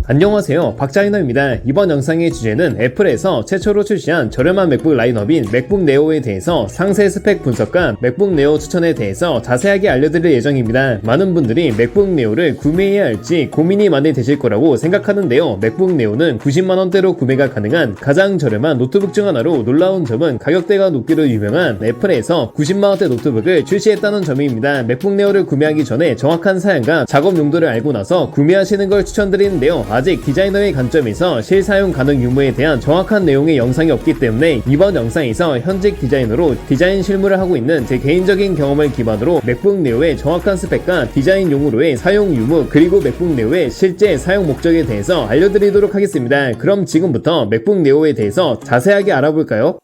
안녕하세요, 박자이너입니다. 이번 영상의 주제는 애플에서 최초로 출시한 저렴한 맥북 라인업인 맥북 네오에 대해서 상세 스펙 분석과 맥북 네오 추천에 대해서 자세하게 알려드릴 예정입니다. 많은 분들이 맥북 네오를 구매해야 할지 고민이 많이 되실 거라고 생각하는데요. 맥북 네오는 90만원대로 구매가 가능한 가장 저렴한 노트북 중 하나로 놀라운 점은 가격대가 높기로 유명한 애플에서 90만원대 노트북을 출시했다는 점입니다. 맥북 네오를 구매하기 전에 정확한 사양과 작업 용도를 알고 나서 구매하시는 걸 추천드리는데요. 아직 디자이너의 관점에서 실사용 가능 유무에 대한 정확한 내용의 영상이 없기 때문에 이번 영상에서 현직 디자이너로 디자인 실무를 하고 있는 제 개인적인 경험을 기반으로 맥북 네오의 정확한 스펙과 디자인 용으로의 사용 유무 그리고 맥북 네오의 실제 사용 목적에 대해서 알려드리도록 하겠습니다. 그럼 지금부터 맥북 네오에 대해서 자세하게 알아볼까요?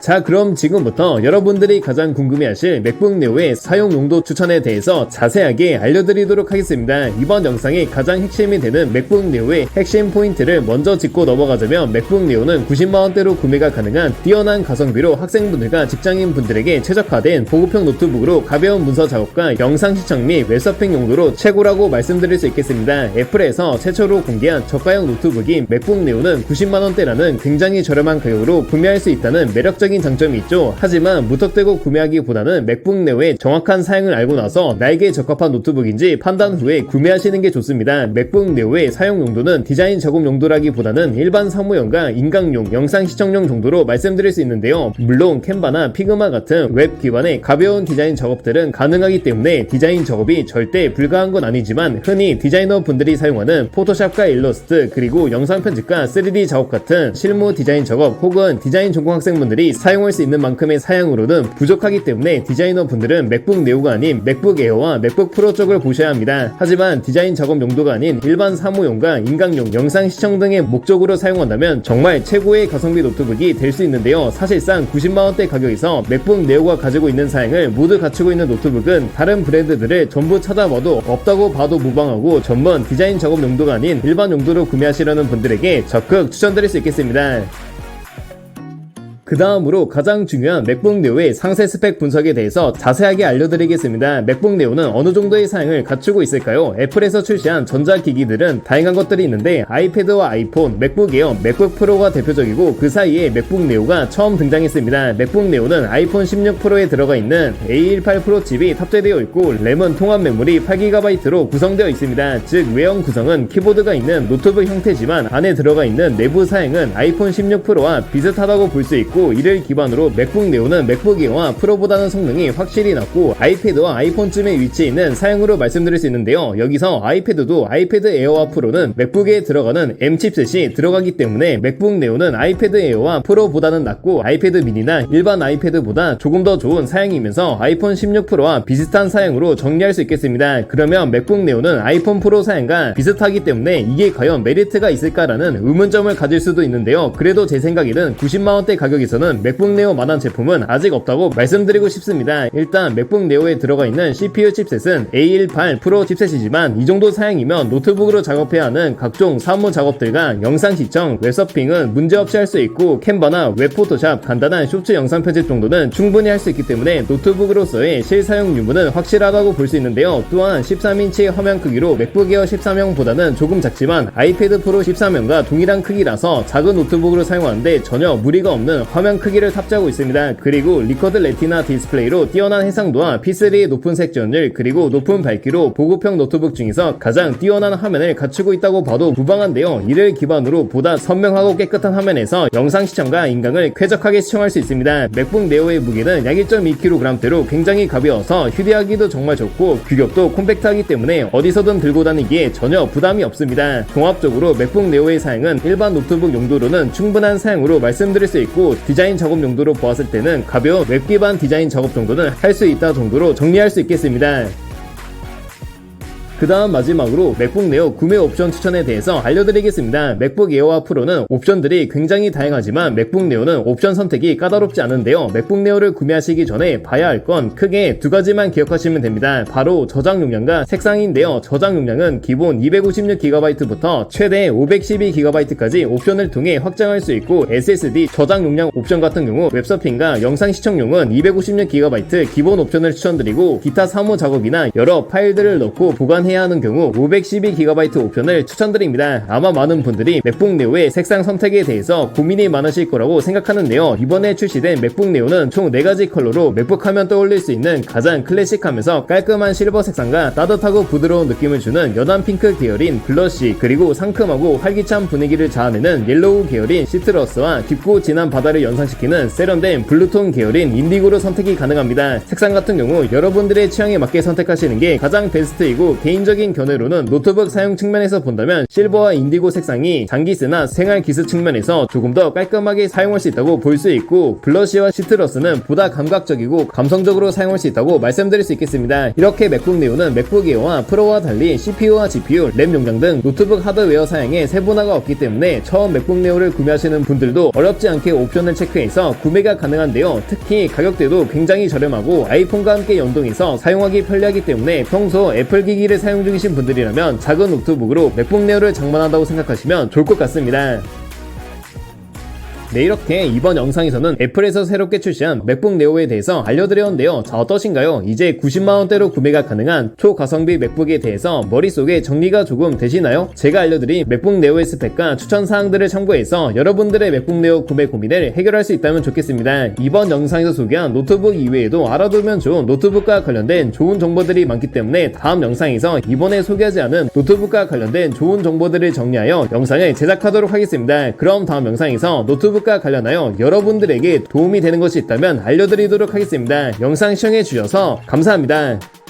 자, 그럼 지금부터 여러분들이 가장 궁금해하실 맥북 네오의 사용 용도 추천에 대해서 자세하게 알려드리도록 하겠습니다. 이번 영상의 가장 핵심이 되는 맥북 네오의 핵심 포인트를 먼저 짚고 넘어가자면 맥북 네오는 90만원대로 구매가 가능한 뛰어난 가성비로 학생분들과 직장인분들에게 최적화된 보급형 노트북으로 가벼운 문서 작업과 영상 시청 및 웹서핑 용도로 최고라고 말씀드릴 수 있겠습니다. 애플에서 최초로 공개한 저가형 노트북인 맥북 네오는 90만원대라는 굉장히 저렴한 가격으로 구매할 수 있다는 매력적인 장점이 있죠. 하지만 무턱대고 구매하기보다는 맥북 네오의 정확한 사양을 알고 나서 나에게 적합한 노트북인지 판단 후에 구매하시는 게 좋습니다. 맥북 네오의 사용 용도는 디자인 작업 용도라기보다는 일반 사무용과 인강용, 영상 시청용 정도로 말씀드릴 수 있는데요. 물론 캔바나 피그마 같은 웹 기반의 가벼운 디자인 작업들은 가능하기 때문에 디자인 작업이 절대 불가한 건 아니지만 흔히 디자이너 분들이 사용하는 포토샵과 일러스트 그리고 영상 편집과 3D 작업 같은 실무 디자인 작업 혹은 디자인 전공 학생분들이 사용할 수 있는 만큼의 사양으로는 부족하기 때문에 디자이너 분들은 맥북 네오가 아닌 맥북 에어와 맥북 프로 쪽을 보셔야 합니다. 하지만 디자인 작업 용도가 아닌 일반 사무용과 인강용, 영상 시청 등의 목적으로 사용한다면 정말 최고의 가성비 노트북이 될 수 있는데요. 사실상 90만원대 가격에서 맥북 네오가 가지고 있는 사양을 모두 갖추고 있는 노트북은 다른 브랜드들을 전부 찾아봐도 없다고 봐도 무방하고 전문 디자인 작업 용도가 아닌 일반 용도로 구매하시려는 분들에게 적극 추천드릴 수 있겠습니다. 그 다음으로 가장 중요한 맥북 네오의 상세 스펙 분석에 대해서 자세하게 알려드리겠습니다. 맥북 네오는 어느 정도의 사양을 갖추고 있을까요? 애플에서 출시한 전자기기들은 다양한 것들이 있는데 아이패드와 아이폰, 맥북 에어, 맥북 프로가 대표적이고 그 사이에 맥북 네오가 처음 등장했습니다. 맥북 네오는 아이폰 16 프로에 들어가 있는 A18 프로 칩이 탑재되어 있고 램은 통합 메모리 8GB로 구성되어 있습니다. 즉 외형 구성은 키보드가 있는 노트북 형태지만 안에 들어가 있는 내부 사양은 아이폰 16 프로와 비슷하다고 볼 수 있고 이를 기반으로 맥북 네오는 맥북 에어와 프로보다는 성능이 확실히 낮고 아이패드와 아이폰쯤에 위치해 있는 사양으로 말씀드릴 수 있는데요. 여기서 아이패드도 아이패드 에어와 프로는 맥북에 들어가는 M 칩셋이 들어가기 때문에 맥북 네오는 아이패드 에어와 프로보다는 낮고 아이패드 미니나 일반 아이패드보다 조금 더 좋은 사양이면서 아이폰 16 프로와 비슷한 사양으로 정리할 수 있겠습니다. 그러면 맥북 네오는 아이폰 프로 사양과 비슷하기 때문에 이게 과연 메리트가 있을까라는 의문점을 가질 수도 있는데요. 그래도 제 생각에는 90만원대 가격에서는 맥북 네오만한 제품은 아직 없다고 말씀드리고 싶습니다. 일단 맥북 네오에 들어가 있는 CPU 칩셋은 A18 프로 칩셋이지만 이 정도 사양이면 노트북으로 작업해야 하는 각종 사무 작업들과 영상 시청, 웹서핑은 문제없이 할 수 있고 캔바나 웹 포토샵, 간단한 쇼츠 영상 편집 정도는 충분히 할 수 있기 때문에 노트북으로서의 실사용 유무는 확실하다고 볼 수 있는데요. 또한 13인치 화면 크기로 맥북 에어 13형보다는 조금 작지만 아이패드 프로 13형과 동일한 크기라서 작은 노트북으로 사용하는데 전혀 무리가 없는 화면 크기를 탑재하고 있습니다. 그리고 리커드 레티나 디스플레이로 뛰어난 해상도와 P3의 높은 색전율 그리고 높은 밝기로 보급형 노트북 중에서 가장 뛰어난 화면을 갖추고 있다고 봐도 무방한데요. 이를 기반으로 보다 선명하고 깨끗한 화면에서 영상 시청과 인강을 쾌적하게 시청할 수 있습니다. 맥북 네오의 무게는 약 1.2kg대로 굉장히 가벼워서 휴대하기도 정말 좋고 규격도 콤팩트하기 때문에 어디서든 들고 다니기에 전혀 부담이 없습니다. 종합적으로 맥북 네오의 사양은 일반 노트북 용도로는 충분한 사양으로 말씀드릴 수 있고 디자인 작업 용도로 보았을 때는 가벼운 웹 기반 디자인 작업 정도는 할 수 있다 정도로 정리할 수 있겠습니다. 그 다음 마지막으로 맥북 네오 구매 옵션 추천에 대해서 알려드리겠습니다. 맥북 에어와 프로는 옵션들이 굉장히 다양하지만 맥북 네오는 옵션 선택이 까다롭지 않은데요. 맥북 네오를 구매하시기 전에 봐야 할 건 크게 두 가지만 기억하시면 됩니다. 바로 저장 용량과 색상인데요. 저장 용량은 기본 256GB부터 최대 512GB까지 옵션을 통해 확장할 수 있고 SSD 저장 용량 옵션 같은 경우 웹서핑과 영상 시청용은 256GB 기본 옵션을 추천드리고 기타 사무 작업이나 여러 파일들을 넣고 보관해 해야 하는 경우 512GB 옵션을 추천드립니다. 아마 많은 분들이 맥북 네오의 색상 선택에 대해서 고민이 많으실 거라고 생각하는데요. 이번에 출시된 맥북 네오는 총 4가지 컬러로 맥북 하면 떠올릴 수 있는 가장 클래식하면서 깔끔한 실버 색상과 따뜻하고 부드러운 느낌을 주는 연한 핑크 계열인 블러쉬, 그리고 상큼하고 활기찬 분위기를 자아내는 옐로우 계열인 시트러스와 깊고 진한 바다를 연상시키는 세련된 블루톤 계열인 인디고로 선택이 가능합니다. 색상 같은 경우 여러분들의 취향에 맞게 선택하시는 게 가장 베스트이고, 개인적인 견해로는 노트북 사용 측면에서 본다면 실버와 인디고 색상이 장기쓰나 생활 기스 측면에서 조금 더 깔끔하게 사용할 수 있다고 볼 수 있고, 블러쉬와 시트러스는 보다 감각적이고 감성적으로 사용할 수 있다고 말씀드릴 수 있겠습니다. 이렇게 맥북 네오는 맥북 에어와 프로와 달리 CPU와 GPU, 램 용량 등 노트북 하드웨어 사양에 세분화가 없기 때문에 처음 맥북 네오를 구매하시는 분들도 어렵지 않게 옵션을 체크해서 구매가 가능한데요. 특히 가격대도 굉장히 저렴하고 아이폰과 함께 연동해서 사용하기 편리하기 때문에 평소 애플 기기를 사용 중이신 분들이라면 작은 노트북으로 맥북 네오를 장만한다고 생각하시면 좋을 것 같습니다. 네, 이렇게 이번 영상에서는 애플에서 새롭게 출시한 맥북 네오에 대해서 알려드렸는데요. 자, 어떠신가요? 이제 90만원대로 구매가 가능한 초가성비 맥북에 대해서 머릿속에 정리가 조금 되시나요? 제가 알려드린 맥북 네오의 스펙과 추천사항들을 참고해서 여러분들의 맥북 네오 구매 고민을 해결할 수 있다면 좋겠습니다. 이번 영상에서 소개한 노트북 이외에도 알아두면 좋은 노트북과 관련된 좋은 정보들이 많기 때문에 다음 영상에서 이번에 소개하지 않은 노트북과 관련된 좋은 정보들을 정리하여 영상을 제작하도록 하겠습니다. 그럼 다음 영상에서 노트북 과 관련하여 여러분들에게 도움이 되는 것이 있다면 알려드리도록 하겠습니다. 영상 시청해 주셔서 감사합니다.